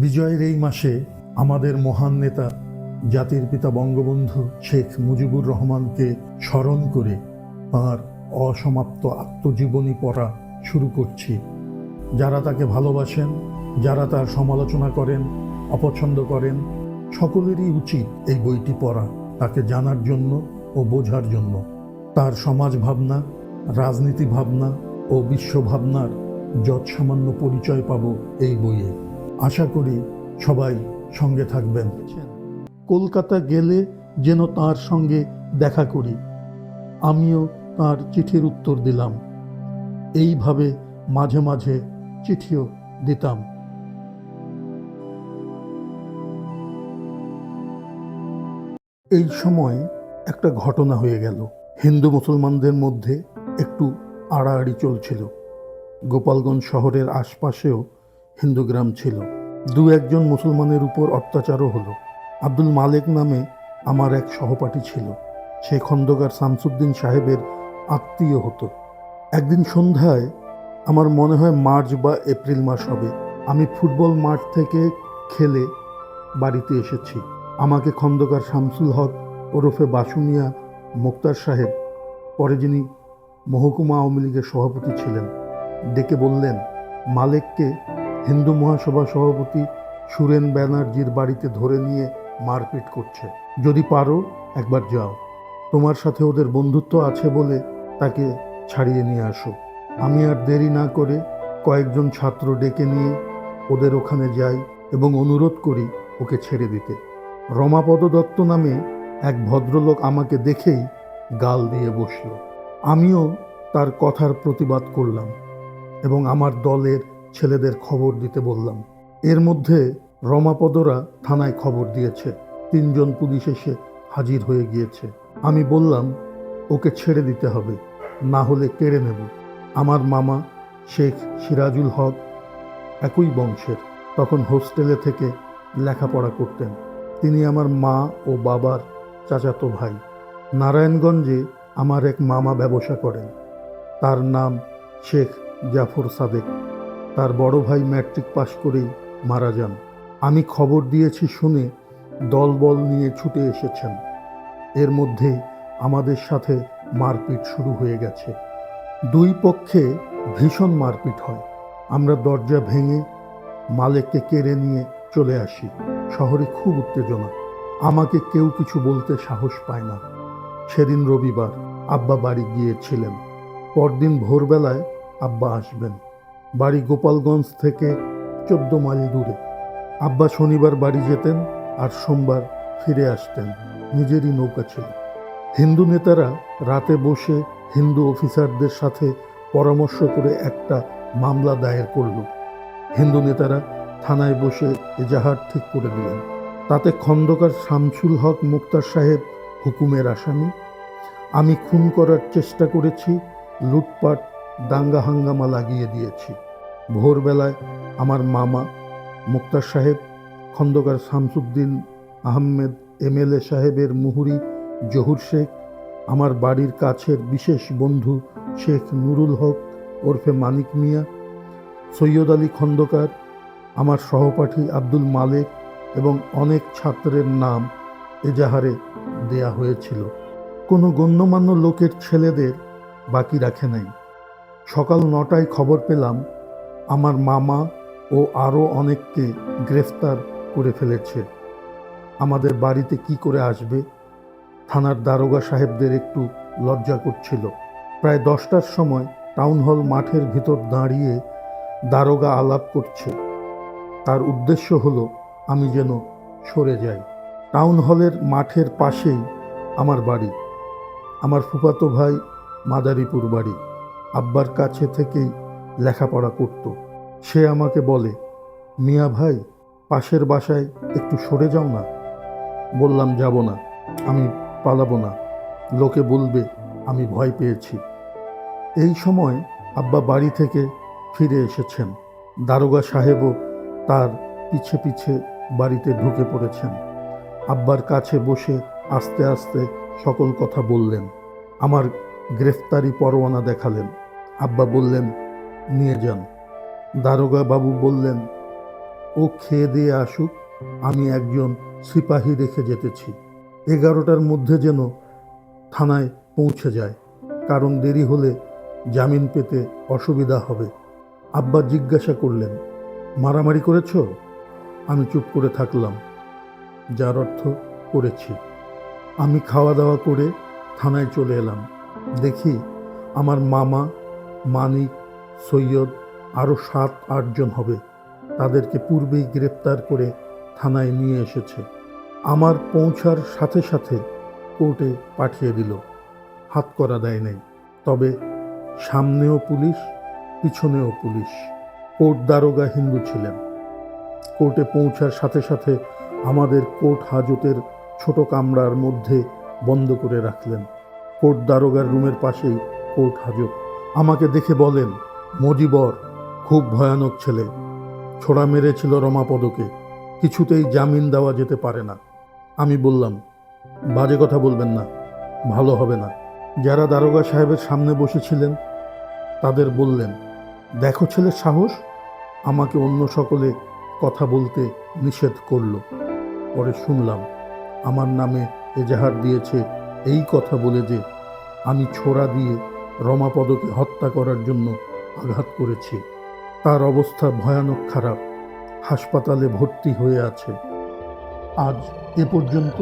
বিজয়ের এই মাসে আমাদের মহান নেতা জাতির পিতা বঙ্গবন্ধু শেখ মুজিবুর রহমানকে স্মরণ করে তাঁর অসমাপ্ত আত্মজীবনী পড়া শুরু করছি। যারা তাকে ভালোবাসেন, যারা তার সমালোচনা করেন, অপছন্দ করেন, সকলেরই উচিত এই বইটি পড়া, তাকে জানার জন্য ও বোঝার জন্য। তার সমাজ ভাবনা, রাজনীতি ভাবনা ও বিশ্ব ভাবনার যৎসামান্য পরিচয় পাব এই বইয়ে। আশা করি সবাই সঙ্গে থাকবেন। কলকাতা গেলে যেন তার সঙ্গে দেখা করি। আমিও তার চিঠির উত্তর দিলাম। এইভাবে মাঝে মাঝে চিঠিও দিতাম। এই সময় একটা ঘটনা হয়ে গেল। হিন্দু মুসলমানদের মধ্যে একটু আড়াআড়ি চলছিল। গোপালগঞ্জ শহরের আশপাশেও হিন্দু গ্রাম ছিল। দু একজন মুসলমানের উপর অত্যাচারও হলো। আব্দুল মালেক নামে আমার এক সহপাঠী ছিল। সে খন্দকার শামসুদ্দিন সাহেবের আত্মীয় হতো। একদিন সন্ধ্যায়, আমার মনে হয় মার্চ বা এপ্রিল মাস হবে, আমি ফুটবল মাঠ থেকে খেলে বাড়িতে এসেছি। আমাকে খন্দকার শামসুল হক ওরফে বাসুমিয়া মোক্তার সাহেব, পরে যিনি মহকুমা আওয়ামী লীগের সভাপতি ছিলেন, ডেকে বললেন, মালেককে হিন্দু মহাসভা সভাপতি সুরেন ব্যানার্জির বাড়িতে ধরে নিয়ে মারপিট করছে। যদি পারো একবার যাও, তোমার সাথে ওদের বন্ধুত্ব আছে বলে তাকে ছাড়িয়ে নিয়ে আসো। আমি আর দেরি না করে কয়েকজন ছাত্র ডেকে নিয়ে ওদের ওখানে যাই এবং অনুরোধ করি ওকে ছেড়ে দিতে। রমাপদ দত্ত নামে এক ভদ্রলোক আমাকে দেখেই গাল দিয়ে বসল। আমিও তার কথার প্রতিবাদ করলাম এবং আমার দলের ছেলেদের খবর দিতে বললাম। এর মধ্যে রমাপদরা থানায় খবর দিয়েছে। 3 জন পুলিশ এসে হাজির হয়ে গিয়েছে। আমি বললাম, ওকে ছেড়ে দিতে হবে, না হলে কেড়ে নেব। আমার মামা শেখ সিরাজুল হক একই বংশের, তখন হোস্টেলে থেকে লেখাপড়া করতেন। তিনি আমার মা ও বাবার চাচাতো ভাই। নারায়ণগঞ্জে আমার এক মামা ব্যবসা করেন, তার নাম শেখ জাফর সাদেক। তার বড় ভাই ম্যাট্রিক পাশ করেই মারা যান। আমি খবর দিয়েছি শুনে দলবল নিয়ে ছুটে এসেছেন। এর মধ্যেই আমাদের সাথে মারপিট শুরু হয়ে গেছে। দুই পক্ষে ভীষণ মারপিট হয়। আমরা দরজা ভেঙে মালেককে কেড়ে নিয়ে চলে আসি। শহরে খুব উত্তেজনা। আমাকে কেউ কিছু বলতে সাহস পায় না। সেদিন রবিবার, আব্বা বাড়ি গিয়েছিলেন। পরদিন ভোরবেলায় আব্বা আসবেন। বাড়ি গোপালগঞ্জ থেকে 14 মাইল দূরে। আব্বা শনিবার বাড়ি যেতেন আর সোমবার ফিরে আসতেন। নিজেরই নৌকা ছিল। হিন্দু নেতারা রাতে বসে হিন্দু অফিসারদের সাথে পরামর্শ করে একটা মামলা দায়ের করল। হিন্দু নেতারা থানায় বসে এজাহার ঠিক করে দিলেন। তাতে খন্দকার শামসুল হক মুক্তার সাহেব হুকুমের আসামি। আমি খুন করার চেষ্টা করেছি, লুটপাট দাঙ্গা হাঙ্গামা লাগিয়ে দিয়েছি। ভোরবেলায় আমার মামা মুক্তার সাহেব, খন্দকার শামসুদ্দিন আহমেদ এমএলএ সাহেবের মুহুরি জহুর শেখ, আমার বাড়ির কাছের বিশেষ বন্ধু শেখ নুরুল হক ওরফে মানিক মিয়া, সৈয়দ আলী খন্দকার, আমার সহপাঠী আব্দুল মালেক এবং অনেক ছাত্রের নাম এজাহারে দেয়া হয়েছিল। কোনো গণ্যমান্য লোকের ছেলেদের বাকি রাখে নাই। সকাল 9টায় খবর পেলাম আমার মামা ও আরও অনেককে গ্রেফতার করে ফেলেছে। আমাদের বাড়িতে কি করে আসবে? থানার দারোগা সাহেবদের একটু লজ্জা করছিল। প্রায় 10টার সময় টাউন হল মাঠের ভিতর দাঁড়িয়ে দারোগা আলাপ করছে। তার উদ্দেশ্য হলো আমি যেন সরে যাই। টাউন হলের মাঠের পাশেই আমার বাড়ি। আমার ফুফাতো ভাই মাদারীপুর বাড়ি। আব্বার কাছে থেকেই লেখাপড়া করত। সে আমাকে বলে, মিয়া ভাই, পাশের বাসায় একটু সরে যাও না। বললাম যাব না, আমি পালাবো না, লোকে বলবে আমি ভয় পেয়েছি। এই সময় আব্বা বাড়ি থেকে ফিরে এসেছেন। দারোগা সাহেবও তার পিছে পিছে বাড়িতে ঢুকে পড়েছেন। আব্বার কাছে বসে আস্তে আস্তে সকল কথা বললেন। আমার গ্রেফতারি পরোয়ানা দেখালেন। আব্বা বললেন, নিয়ে যান। দারোগা বাবু বললেন, ও খেয়ে দিয়ে আসুক, আমি একজন সিপাহী রেখে যেতেছি। 11টার মধ্যে যেন থানায় পৌঁছে যায়, কারণ দেরি হলে জামিন পেতে অসুবিধা হবে। আব্বা জিজ্ঞাসা করলেন, মারামারি করেছ? আমি চুপ করে থাকলাম, যার অর্থ করেছি। আমি খাওয়া দাওয়া করে থানায় চলে এলাম। দেখি আমার মামা, মানিক, সৈয়দ আরও 7-8 জন হবে, তাদেরকে পূর্বেই গ্রেপ্তার করে থানায় নিয়ে এসেছে। আমার পৌঁছার সাথে সাথে কোর্টে পাঠিয়ে দিল। হাত করা দেয় নাই, তবে সামনেও পুলিশ, পিছনেও পুলিশ। কোর্ট দারোগা হিন্দু ছিলেন। কোর্টে পৌঁছার সাথে সাথে আমাদের কোর্ট হাজতের ছোট কামরার মধ্যে বন্ধ করে রাখলেন। কোর্ট দারোগার রুমের পাশেই কোর্ট হাজত। আমাকে দেখে বলেন, মজিবর খুব ভয়ানক ছেলে, ছোড়া মেরেছিল রমাপদকে, কিছুতেই জামিন দেওয়া যেতে পারে না। আমি বললাম, বাজে কথা বলবেন না, ভালো হবে না। যারা দারোগা সাহেবের সামনে বসেছিলেন তাদের বললেন, দেখো ছেলের সাহস। আমাকে অন্য সকলে কথা বলতে নিষেধ করল। পরে শুনলাম আমার নামে এজাহার দিয়েছে এই কথা বলে যে আমি ছোরা দিয়ে রমাপদকে হত্যা করার জন্য আঘাত করেছি। তার অবস্থা ভয়ানক খারাপ, হাসপাতালে ভর্তি হয়ে আছে। আজ এ পর্যন্ত।